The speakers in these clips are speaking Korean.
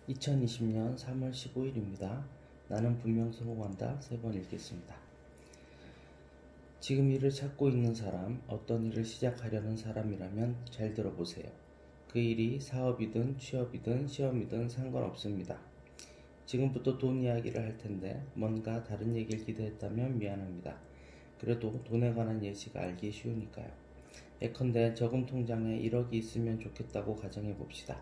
2020년 3월 15일입니다. 나는 분명 성공한다. 3번 읽겠습니다. 지금 일을 찾고 있는 사람, 어떤 일을 시작하려는 사람이라면 잘 들어보세요. 그 일이 사업이든 취업이든 시험이든 상관없습니다. 지금부터 돈 이야기를 할 텐데 뭔가 다른 얘기를 기대했다면 미안합니다. 그래도 돈에 관한 예시가 알기 쉬우니까요. 예컨대 저금 통장에 1억이 있으면 좋겠다고 가정해 봅시다.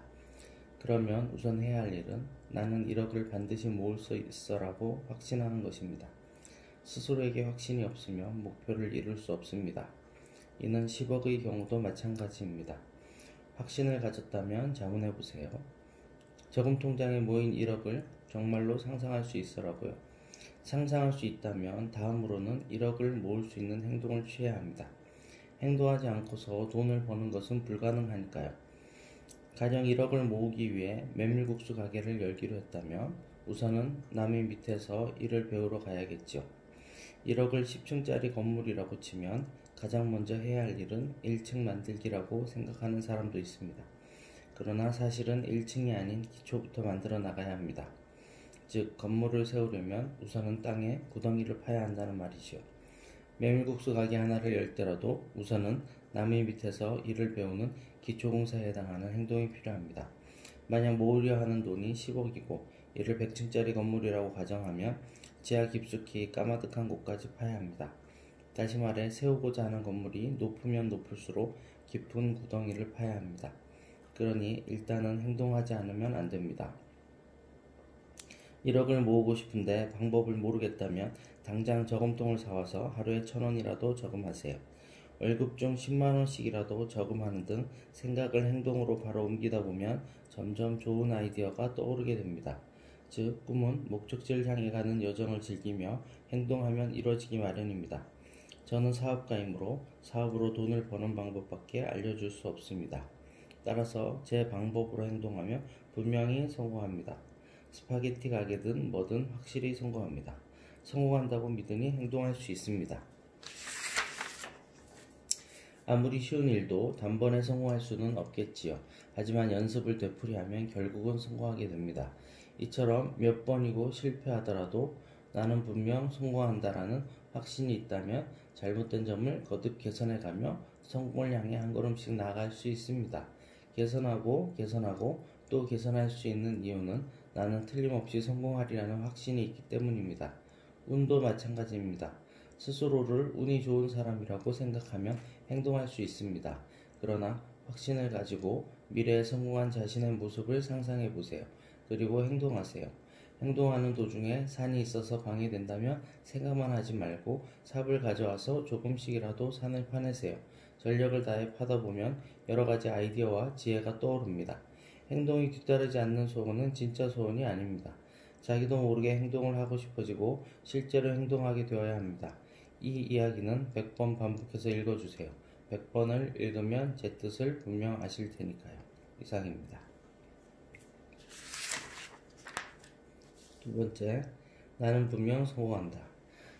그러면 우선 해야 할 일은 나는 1억을 반드시 모을 수 있어라고 확신하는 것입니다. 스스로에게 확신이 없으면 목표를 이룰 수 없습니다. 이는 10억의 경우도 마찬가지입니다. 확신을 가졌다면 자문해 보세요. 저금 통장에 모인 1억을 정말로 상상할 수 있어라고요. 상상할 수 있다면 다음으로는 1억을 모을 수 있는 행동을 취해야 합니다. 행동하지 않고서 돈을 버는 것은 불가능하니까요. 가령 1억을 모으기 위해 메밀국수 가게를 열기로 했다면 우선은 남의 밑에서 일을 배우러 가야겠죠. 1억을 10층짜리 건물이라고 치면 가장 먼저 해야 할 일은 1층 만들기라고 생각하는 사람도 있습니다. 그러나 사실은 1층이 아닌 기초부터 만들어 나가야 합니다. 즉 건물을 세우려면 우선은 땅에 구덩이를 파야 한다는 말이죠. 메밀국수 가게 하나를 열 때라도 우선은 남의 밑에서 일을 배우는 기초공사에 해당하는 행동이 필요합니다. 만약 모으려 하는 돈이 10억이고 이를 100층짜리 건물이라고 가정하면 지하 깊숙이 까마득한 곳까지 파야 합니다. 다시 말해 세우고자 하는 건물이 높으면 높을수록 깊은 구덩이를 파야 합니다. 그러니 일단은 행동하지 않으면 안 됩니다. 1억을 모으고 싶은데 방법을 모르겠다면 당장 저금통을 사와서 하루에 1,000원이라도 저금하세요. 월급 중 10만원씩이라도 저금하는 등 생각을 행동으로 바로 옮기다 보면 점점 좋은 아이디어가 떠오르게 됩니다. 즉 꿈은 목적지를 향해 가는 여정을 즐기며 행동하면 이루어지기 마련입니다. 저는 사업가이므로 사업으로 돈을 버는 방법밖에 알려줄 수 없습니다. 따라서 제 방법으로 행동하면 분명히 성공합니다. 스파게티 가게든 뭐든 확실히 성공합니다. 성공한다고 믿으니 행동할 수 있습니다. 아무리 쉬운 일도 단번에 성공할 수는 없겠지요. 하지만 연습을 되풀이하면 결국은 성공하게 됩니다. 이처럼 몇 번이고 실패하더라도 나는 분명 성공한다라는 확신이 있다면 잘못된 점을 거듭 개선해가며 성공을 향해 한 걸음씩 나아갈 수 있습니다. 개선하고 또 개선할 수 있는 이유는 나는 틀림없이 성공하리라는 확신이 있기 때문입니다. 운도 마찬가지입니다. 스스로를 운이 좋은 사람이라고 생각하면 행동할 수 있습니다. 그러나 확신을 가지고 미래에 성공한 자신의 모습을 상상해 보세요. 그리고 행동하세요. 행동하는 도중에 산이 있어서 방해된다면 생각만 하지 말고 삽을 가져와서 조금씩이라도 산을 파내세요. 전력을 다해 파다 보면 여러 가지 아이디어와 지혜가 떠오릅니다. 행동이 뒤따르지 않는 소원은 진짜 소원이 아닙니다. 자기도 모르게 행동을 하고 싶어지고 실제로 행동하게 되어야 합니다. 이 이야기는 100번 반복해서 읽어주세요. 100번을 읽으면 제 뜻을 분명 아실 테니까요. 이상입니다. 두 번째, 나는 분명 성공한다.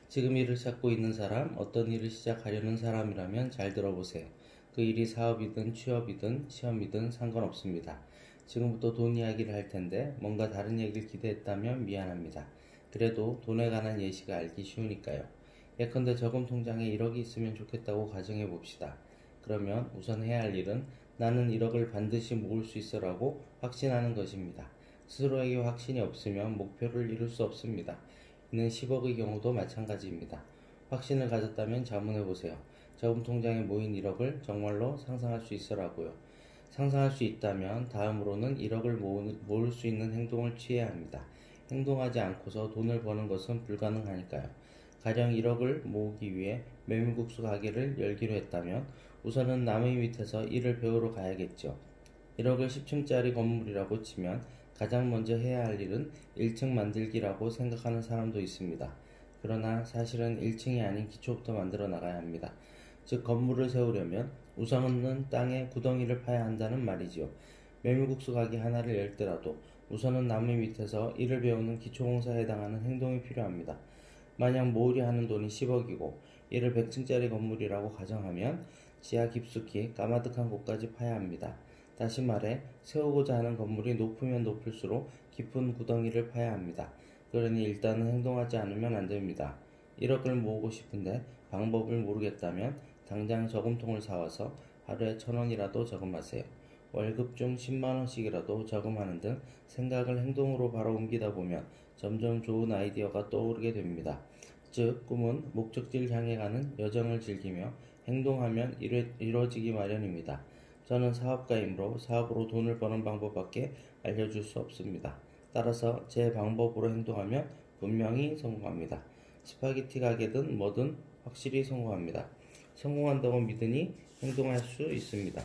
지금 일을 찾고 있는 사람, 어떤 일을 시작하려는 사람이라면 잘 들어보세요. 그 일이 사업이든 취업이든 시험이든 상관없습니다. 지금부터 돈 이야기를 할 텐데 뭔가 다른 얘기를 기대했다면 미안합니다. 그래도 돈에 관한 예시가 알기 쉬우니까요. 예컨대 저금 통장에 1억이 있으면 좋겠다고 가정해 봅시다. 그러면 우선 해야 할 일은 나는 1억을 반드시 모을 수 있어라고 확신하는 것입니다. 스스로에게 확신이 없으면 목표를 이룰 수 없습니다. 이는 10억의 경우도 마찬가지입니다. 확신을 가졌다면 자문해 보세요. 저금 통장에 모인 1억을 정말로 상상할 수 있어라고요. 상상할 수 있다면 다음으로는 1억을 모을 수 있는 행동을 취해야 합니다. 행동하지 않고서 돈을 버는 것은 불가능하니까요. 가령 1억을 모으기 위해 메밀국수 가게를 열기로 했다면 우선은 남의 밑에서 일을 배우러 가야겠죠. 1억을 10층짜리 건물이라고 치면 가장 먼저 해야 할 일은 1층 만들기라고 생각하는 사람도 있습니다. 그러나 사실은 1층이 아닌 기초부터 만들어 나가야 합니다. 즉 건물을 세우려면 우선은 땅에 구덩이를 파야 한다는 말이지요. 메밀국수 가게 하나를 열 때라도 우선은 남의 밑에서 일을 배우는 기초공사에 해당하는 행동이 필요합니다. 만약 모으려 하는 돈이 10억이고 이를 100층짜리 건물이라고 가정하면 지하 깊숙이 까마득한 곳까지 파야 합니다. 다시 말해 세우고자 하는 건물이 높으면 높을수록 깊은 구덩이를 파야 합니다. 그러니 일단은 행동하지 않으면 안 됩니다. 1억을 모으고 싶은데 방법을 모르겠다면 당장 저금통을 사와서 하루에 1,000원이라도 저금하세요. 월급 중 10만 원씩이라도 저금하는 등 생각을 행동으로 바로 옮기다 보면 점점 좋은 아이디어가 떠오르게 됩니다. 즉, 꿈은 목적지를 향해 가는 여정을 즐기며 행동하면 이루어지기 마련입니다. 저는 사업가이므로 사업으로 돈을 버는 방법밖에 알려줄 수 없습니다. 따라서 제 방법으로 행동하면 분명히 성공합니다. 스파게티 가게든 뭐든 확실히 성공합니다. 성공한다고 믿으니 행동할 수 있습니다.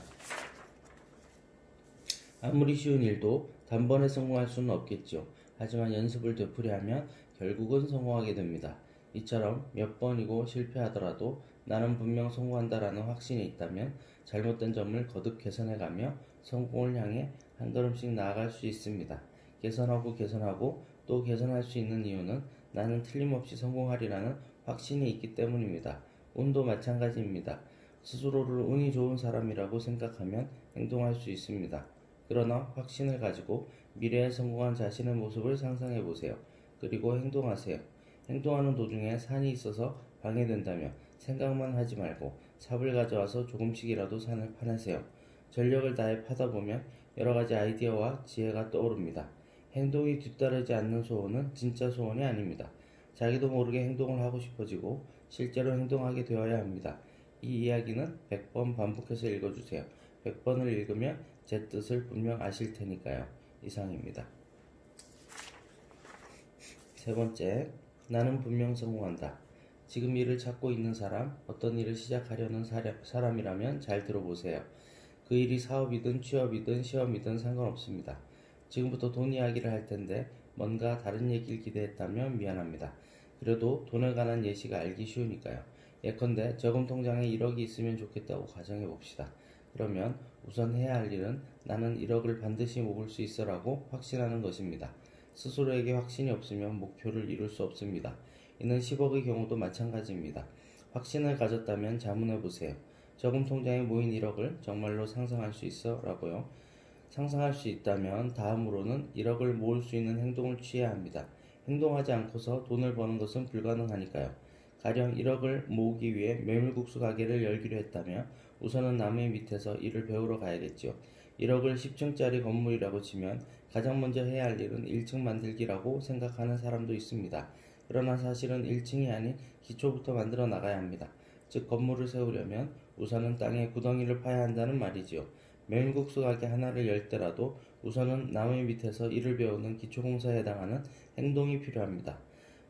아무리 쉬운 일도 단번에 성공할 수는 없겠죠. 하지만 연습을 되풀이하면 결국은 성공하게 됩니다. 이처럼 몇 번이고 실패하더라도 나는 분명 성공한다라는 확신이 있다면 잘못된 점을 거듭 개선해가며 성공을 향해 한 걸음씩 나아갈 수 있습니다. 개선하고 또 개선할 수 있는 이유는 나는 틀림없이 성공하리라는 확신이 있기 때문입니다. 운도 마찬가지입니다. 스스로를 운이 좋은 사람이라고 생각하면 행동할 수 있습니다. 그러나 확신을 가지고 미래에 성공한 자신의 모습을 상상해 보세요. 그리고 행동하세요. 행동하는 도중에 산이 있어서 방해된다면 생각만 하지 말고 삽을 가져와서 조금씩이라도 산을 파내세요. 전력을 다해 파다 보면 여러 가지 아이디어와 지혜가 떠오릅니다. 행동이 뒤따르지 않는 소원은 진짜 소원이 아닙니다. 자기도 모르게 행동을 하고 싶어지고 실제로 행동하게 되어야 합니다. 이 이야기는 100번 반복해서 읽어주세요. 100번을 읽으면 제 뜻을 분명 아실 테니까요. 이상입니다. 세 번째, 나는 분명 성공한다. 지금 일을 찾고 있는 사람, 어떤 일을 시작하려는 사람이라면 잘 들어보세요. 그 일이 사업이든 취업이든 시험이든 상관없습니다. 지금부터 돈 이야기를 할 텐데 뭔가 다른 얘기를 기대했다면 미안합니다. 그래도 돈에 관한 예시가 알기 쉬우니까요. 예컨대 저금 통장에 1억이 있으면 좋겠다고 가정해 봅시다. 그러면 우선 해야 할 일은 나는 1억을 반드시 모을 수 있어라고 확신하는 것입니다. 스스로에게 확신이 없으면 목표를 이룰 수 없습니다. 이는 10억의 경우도 마찬가지입니다. 확신을 가졌다면 자문해 보세요. 저금 통장에 모인 1억을 정말로 상상할 수 있어? 라고요. 상상할 수 있다면 다음으로는 1억을 모을 수 있는 행동을 취해야 합니다. 행동하지 않고서 돈을 버는 것은 불가능하니까요. 가령 1억을 모으기 위해 메밀국수 가게를 열기로 했다면 우선은 남의 밑에서 일을 배우러 가야겠죠. 1억을 10층짜리 건물이라고 치면 가장 먼저 해야 할 일은 1층 만들기라고 생각하는 사람도 있습니다. 그러나 사실은 1층이 아닌 기초부터 만들어 나가야 합니다. 즉 건물을 세우려면 우선은 땅에 구덩이를 파야 한다는 말이지요. 메밀국수 가게 하나를 열 때라도 우선은 남의 밑에서 일을 배우는 기초공사에 해당하는 행동이 필요합니다.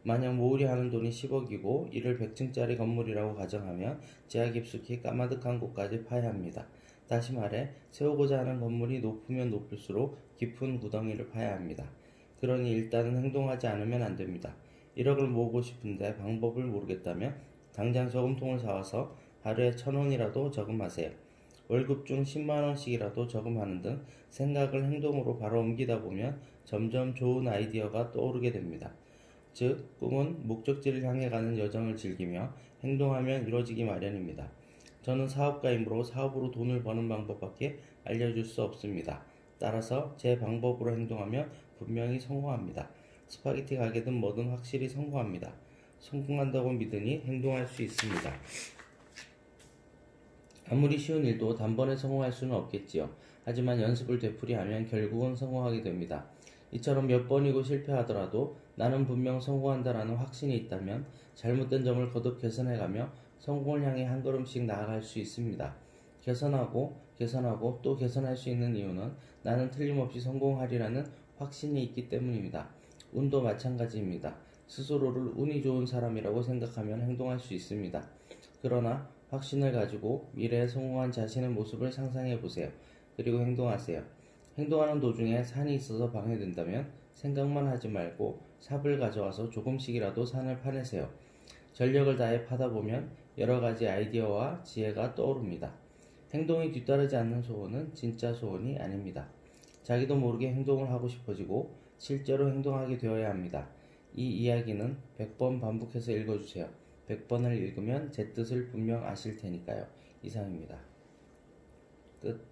만약 모으려 하는 돈이 10억이고 이를 100층짜리 건물이라고 가정하면 지하 깊숙이 까마득한 곳까지 파야 합니다. 다시 말해 세우고자 하는 건물이 높으면 높을수록 깊은 구덩이를 파야 합니다. 그러니 일단은 행동하지 않으면 안 됩니다. 1억을 모으고 싶은데 방법을 모르겠다면 당장 저금통을 사와서 하루에 1,000원이라도 저금하세요. 월급 중 10만 원씩이라도 저금하는 등 생각을 행동으로 바로 옮기다 보면 점점 좋은 아이디어가 떠오르게 됩니다. 즉, 꿈은 목적지를 향해 가는 여정을 즐기며 행동하면 이루어지기 마련입니다. 저는 사업가이므로 사업으로 돈을 버는 방법밖에 알려줄 수 없습니다. 따라서 제 방법으로 행동하면 분명히 성공합니다. 스파게티 가게든 뭐든 확실히 성공합니다. 성공한다고 믿으니 행동할 수 있습니다. 아무리 쉬운 일도 단번에 성공할 수는 없겠지요. 하지만 연습을 되풀이하면 결국은 성공하게 됩니다. 이처럼 몇 번이고 실패하더라도 나는 분명 성공한다라는 확신이 있다면 잘못된 점을 거듭 개선해가며 성공을 향해 한 걸음씩 나아갈 수 있습니다. 개선하고 또 개선할 수 있는 이유는 나는 틀림없이 성공하리라는 확신이 있기 때문입니다. 운도 마찬가지입니다. 스스로를 운이 좋은 사람이라고 생각하면 행동할 수 있습니다. 그러나 확신을 가지고 미래에 성공한 자신의 모습을 상상해 보세요. 그리고 행동하세요. 행동하는 도중에 산이 있어서 방해된다면 생각만 하지 말고 삽을 가져와서 조금씩이라도 산을 파내세요. 전력을 다해 파다 보면 여러 가지 아이디어와 지혜가 떠오릅니다. 행동이 뒤따르지 않는 소원은 진짜 소원이 아닙니다. 자기도 모르게 행동을 하고 싶어지고 실제로 행동하게 되어야 합니다. 이 이야기는 100번 반복해서 읽어주세요. 100번을 읽으면 제 뜻을 분명 아실 테니까요. 이상입니다. 끝.